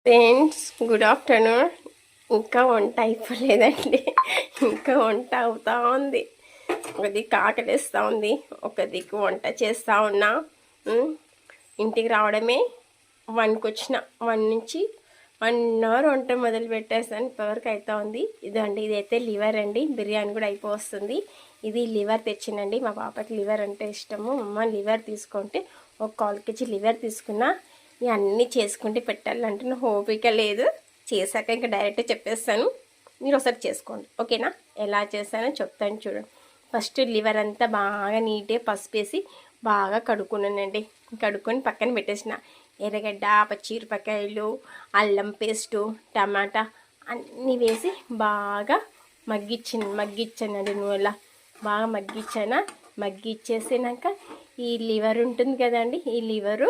Friends good afternoon. ఇంకా వంట అయిపోలేదండి. ఇంకా వంట అవుతా ఉంది. ఒక దిక్కు ఆకలిస్తూ ఉంది, ఒక దిక్కు వంట చేస్తూ ఉన్నా. ఇంటికి రావడమే 1కి వచ్చిన. 1 నుంచి 1 అవర్ వంట మొదలు పెట్టేస్తాను. ఇప్పటివరకు అవుతా ఉంది. ఇదండి, ఇదైతే లివర్ అండి. బిర్యానీ కూడా అయిపోతుంది. ఇది లివర్ తెచ్చినండి. మా పాపకి లివర్ అంటే ఇష్టము. అమ్మ లివర్ తీసుకుంటే ఒక 1/4 kg లివర్ తీసుకున్నా. ఇవన్నీ చేసుకుంటే పెట్టాలంటే నాకు ఓపిక లేదు. చేశాక ఇంకా డైరెక్ట్ చెప్పేస్తాను. మీరు ఒకసారి చేసుకోండి, ఓకేనా? ఎలా చేస్తానో చెప్తాను చూడండి. ఫస్ట్ లివర్ అంతా బాగా నీట్గా పసుపు వేసి బాగా కడుక్కున్నానండి. కడుక్కొని పక్కన పెట్టేసిన. ఎర్రగడ్డ, పచ్చిమిరపకాయలు, అల్లం పేస్టు, టమాటా అన్నీ వేసి బాగా మగ్గించానండి. నూనెలా బాగా మగ్గిచ్చేసినాక ఈ లివర్ ఉంటుంది కదండి, ఈ లివరు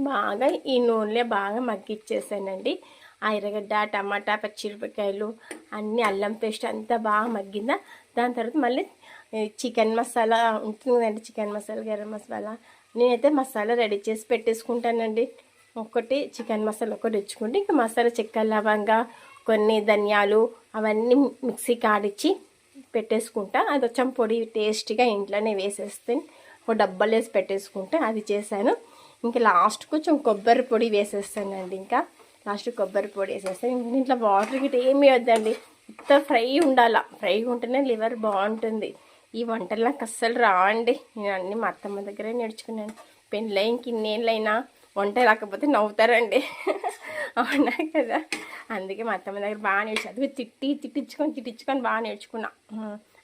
బాగా ఈ నూనెలో బాగా మగ్గిచ్చేసానండి. ఆ ఎర్రగడ్డ, టమాటా, పచ్చిమిరపకాయలు అన్నీ, అల్లం పేస్ట్ అంతా బాగా మగ్గిందా. దాని తర్వాత మళ్ళీ చికెన్ మసాలా ఉంటుంది కదండి, చికెన్ మసాలా, గరం మసాలా. నేనైతే మసాలా రెడీ చేసి పెట్టేసుకుంటానండి. ఒకటి చికెన్ మసాలా ఒకటి తెచ్చుకుంటే ఇంకా మసాలా చెక్క, లవంగా, కొన్ని ధనియాలు అవన్నీ మిక్సీకి ఆడిచ్చి పెట్టేసుకుంటా. అది వచ్చాం పొడి టేస్ట్గా ఇంట్లోనే వేసేస్తే ఒక డబ్బాలు వేసి పెట్టేసుకుంటే అది చేశాను. ఇంకా లాస్ట్ కొంచెం కొబ్బరి పొడి వేసేస్తానండి. ఇంకా లాస్ట్ కొబ్బరి పొడి వేసేస్తాను. ఇంట్లో వాటర్ గిట్ట ఏమి వద్దండి, ఇంత ఫ్రై ఉండాలా. ఫ్రై ఉంటేనే లివర్ బాగుంటుంది. ఈ వంటలు నాకు అస్సలు రావండి. నేను అన్నీ మా అత్తమ్మ దగ్గరే నేర్చుకున్నాను. పెళ్ళై ఇంక ఇన్నేళ్ళైనా వంట రాకపోతే నవ్వుతారండి. అవునా కదా? అందుకే మా అత్తమ్మ దగ్గర బాగా అది తిట్టించుకొని బాగా నేర్చుకున్నా.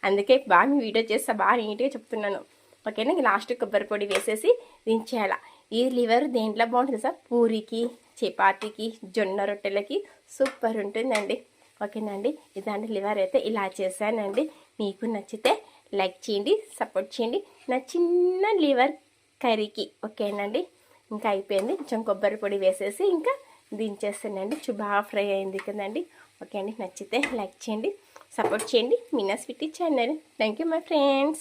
అందుకే బాగా వీడియో చేస్తా, బాగా నీట్గా చెప్తున్నాను, ఓకేనా? లాస్ట్ కొబ్బరి పొడి వేసేసి దించేయాల. ఈ లివర్ దేంట్లో బాగుంటుంది సార్? పూరికి, చపాతీకి, జొన్న రొట్టెలకి సూపర్ ఉంటుందండి, ఓకేనండి? ఇదండి లివర్ అయితే ఇలా చేశానండి. మీకు నచ్చితే లైక్ చేయండి, సపోర్ట్ చేయండి నా చిన్న లివర్ కర్రీకి, ఓకేనండి? ఇంకా అయిపోయింది. కొంచెం కొబ్బరి పొడి వేసేసి ఇంకా దించేస్తానండి. బాగా ఫ్రై అయింది కదండి, ఓకే అండి? నచ్చితే లైక్ చేయండి, సపోర్ట్ చేయండి. Meena sweety channel. Thank you my friends.